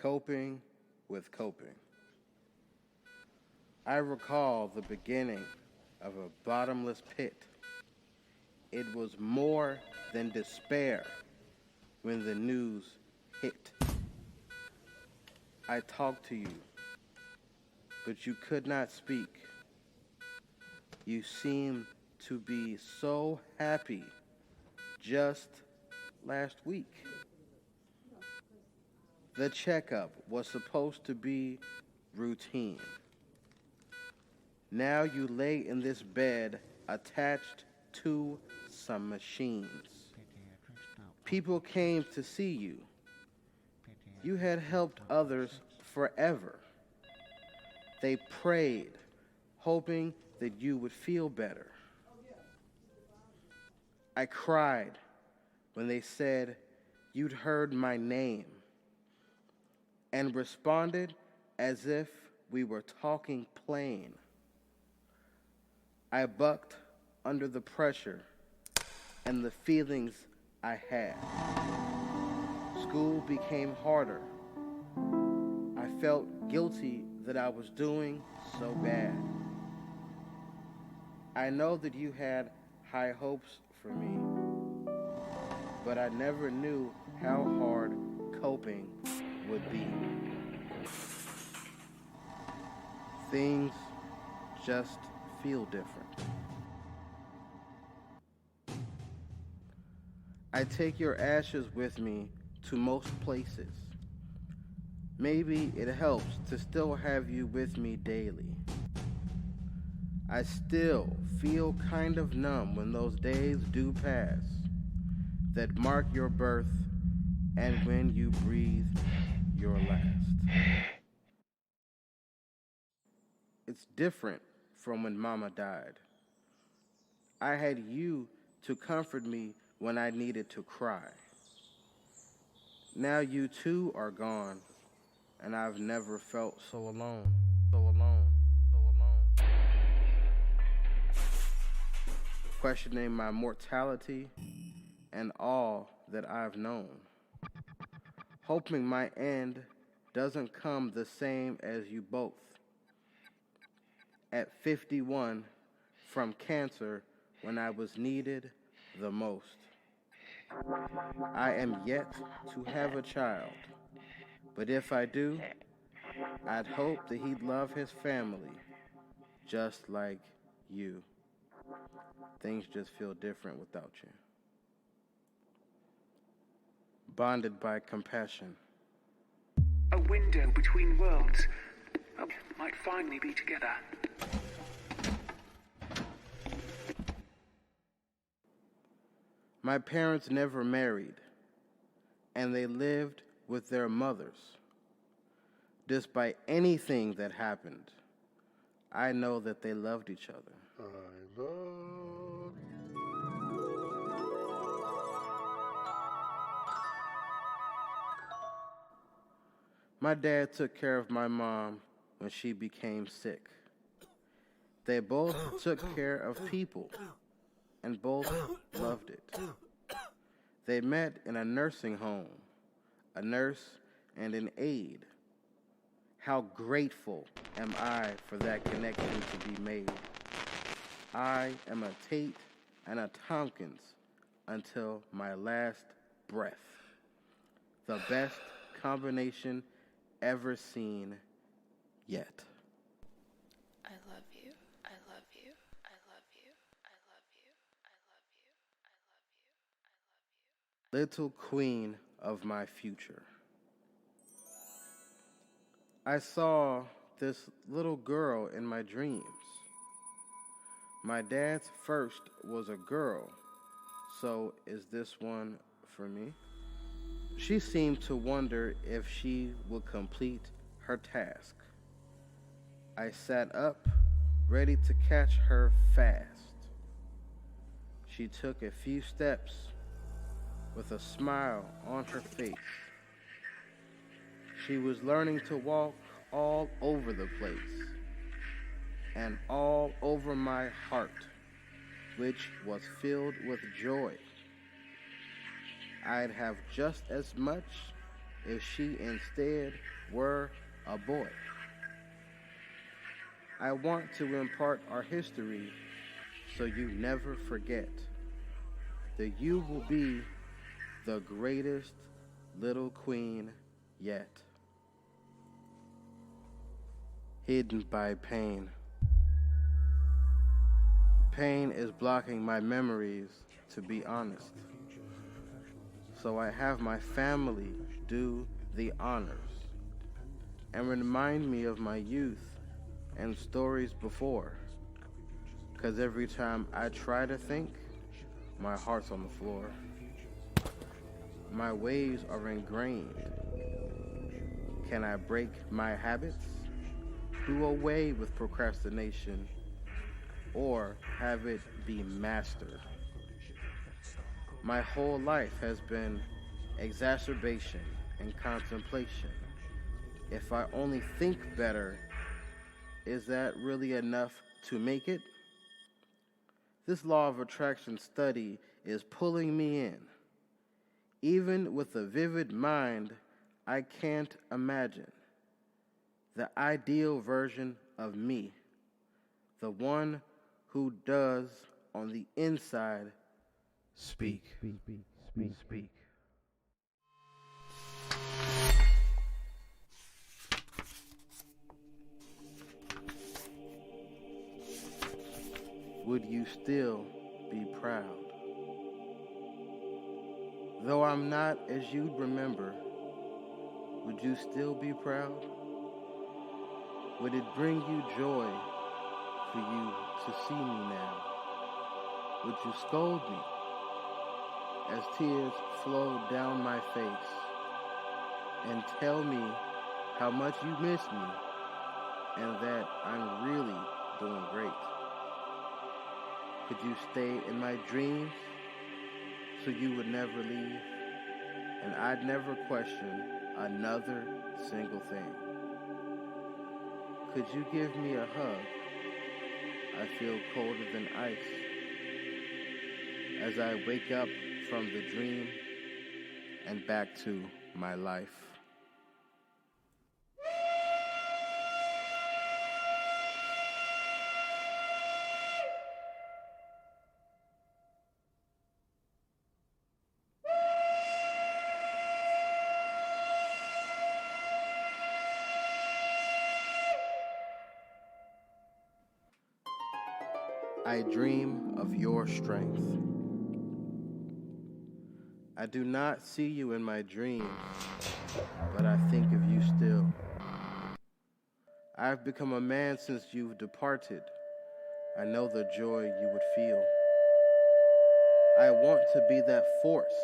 Coping with coping. I recall the beginning of a bottomless pit. It was more than despair when the news hit. I talked to you, but you could not speak. You seemed to be so happy just last week. The checkup was supposed to be routine. Now you lay in this bed attached to some machines. People came to see you. You had helped others forever. They prayed, hoping that you would feel better. I cried when they said you'd heard my name and responded as if we were talking plain. I bucked under the pressure and the feelings I had. School became harder. I felt guilty that I was doing so bad. I know that you had high hopes for me, but I never knew how hard coping would be. Things just feel different. I take your ashes with me to most places. Maybe it helps to still have you with me daily. I still feel kind of numb when those days do pass that mark your birth and when you breathe your last. It's different from when Mama died. I had you to comfort me when I needed to cry. Now you too are gone, and I've never felt so alone, so alone, so alone. Questioning my mortality and all that I've known. Hoping my end doesn't come the same as you both. At 51, from cancer when I was needed the most. I am yet to have a child, but if I do, I'd hope that he'd love his family just like you. Things just feel different without you. Bonded by compassion. A window between worlds. Might finally be together. My parents never married, and they lived with their mothers. Despite anything that happened, I know that they loved each other. I love. My dad took care of my mom when she became sick. They both took care of people, and both loved it. They met in a nursing home, a nurse and an aide. How grateful am I for that connection to be made. I am a Tate and a Tompkins until my last breath. The best combination ever seen yet. I love you. I love you. I love you. I love you. I love you. I love you. I love you. Little queen of my future. I saw this little girl in my dreams. My dad's first was a girl, so is this one for me? She seemed to wonder if she would complete her task. I sat up, ready to catch her fast. She took a few steps with a smile on her face. She was learning to walk all over the place and all over my heart, which was filled with joy. I'd have just as much if she instead were a boy. I want to impart our history so you never forget that you will be the greatest little queen yet. Hidden by pain. Pain is blocking my memories, to be honest. So I have my family do the honors and remind me of my youth and stories before. 'Cause every time I try to think, my heart's on the floor. My ways are ingrained. Can I break my habits? Do away with procrastination, or have it be mastered? My whole life has been exacerbation and contemplation. If I only think better, is that really enough to make it? This law of attraction study is pulling me in. Even with a vivid mind, I can't imagine the ideal version of me, the one who does on the inside speak. Would you still be proud? Though I'm not as you'd remember, would you still be proud? Would it bring you joy for you to see me now? Would you scold me as tears flow down my face and tell me how much you miss me and that I'm really doing great? Could you stay in my dreams so you would never leave and I'd never question another single thing? Could you give me a hug? I feel colder than ice as I wake up from the dream and back to my life. I dream of your strength. I do not see you in my dreams, but I think of you still. I've become a man since you've departed. I know the joy you would feel. I want to be that force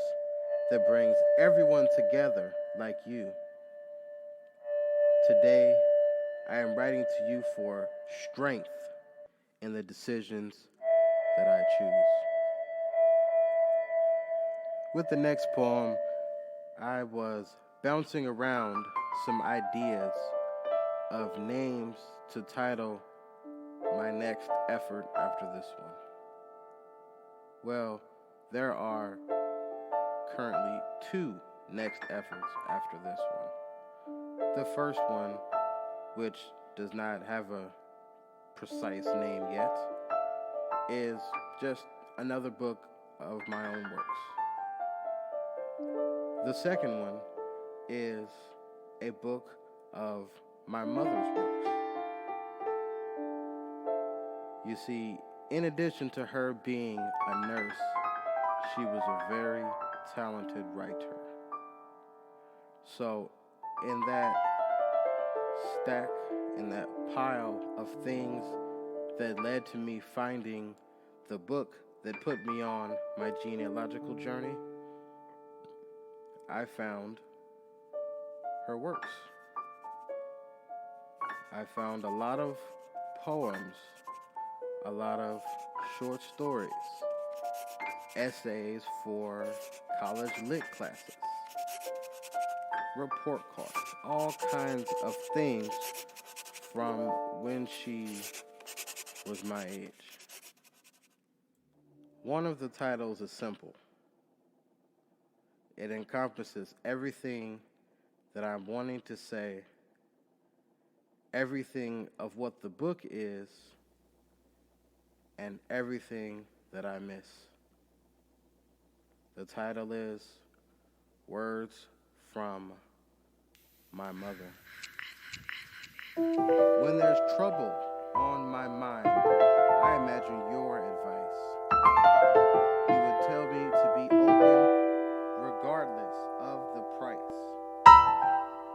that brings everyone together like you. Today, I am writing to you for strength in the decisions that I choose. With the next poem, I was bouncing around some ideas of names to title my next effort after this one. Well, there are currently 2 next efforts after this one. The first one, which does not have a precise name yet, is just another book of my own works. The second one is a book of my mother's works. You see, in addition to her being a nurse, she was a very talented writer. So, in that stack, in that pile of things that led to me finding the book that put me on my genealogical journey, I found her works. I found a lot of poems, a lot of short stories, essays for college lit classes, report cards, all kinds of things from when she was my age. One of the titles is simple. It encompasses everything that I'm wanting to say everything of what the book is and everything that I miss. The title is Words from My Mother. When there's trouble on my mind, I imagine your advice. You would tell me to be open regardless of the price.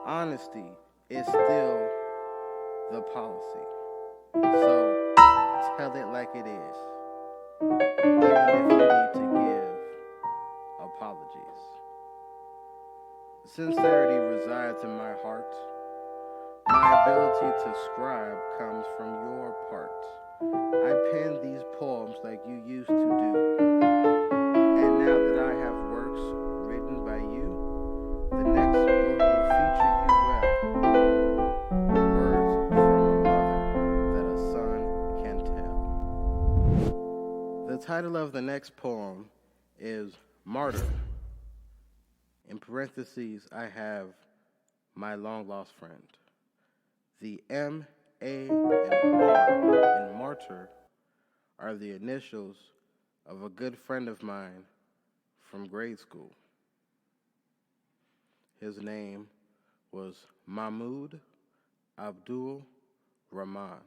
Honesty is still the policy. So tell it like it is, even if you need to give apologies. Sincerity resides in my heart. My ability to scribe comes from your part. I pen these poems like you used to do. And now that I have works written by you, the next book will feature you well. Words from a mother that a son can tell. The title of the next poem is Martyr. In parentheses, I have my long-lost friend. The M, A, and R in martyr are the initials of a good friend of mine from grade school. His name was Mahmoud Abdul Rahman.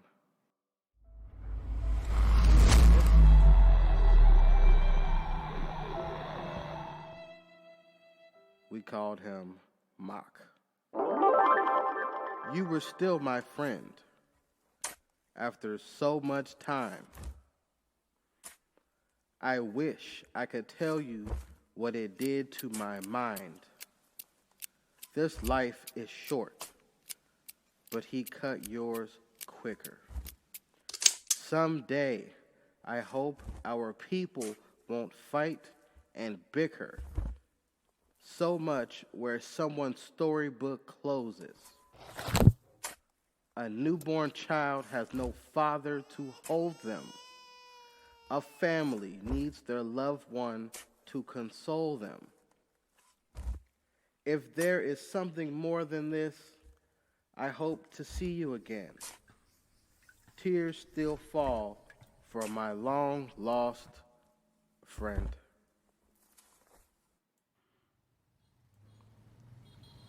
We called him Mock. You were still my friend after so much time. I wish I could tell you what it did to my mind. This life is short, but he cut yours quicker. Someday, I hope our people won't fight and bicker so much where someone's storybook closes. A newborn child has no father to hold them. A family needs their loved one to console them. If there is something more than this, I hope to see you again. Tears still fall for my long-lost friend.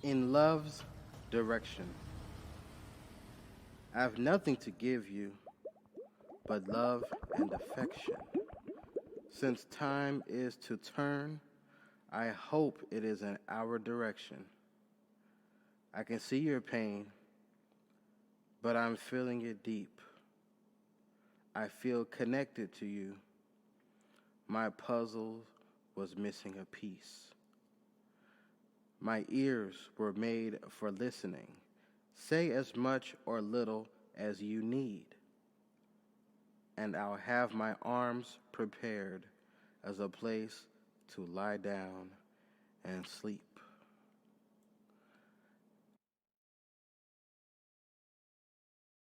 In love's direction, I have nothing to give you but love and affection. Since time is to turn, I hope it is in our direction. I can see your pain, but I'm feeling it deep. I feel connected to you. My puzzle was missing a piece. My ears were made for listening. Say as much or little as you need, and I'll have my arms prepared as a place to lie down and sleep.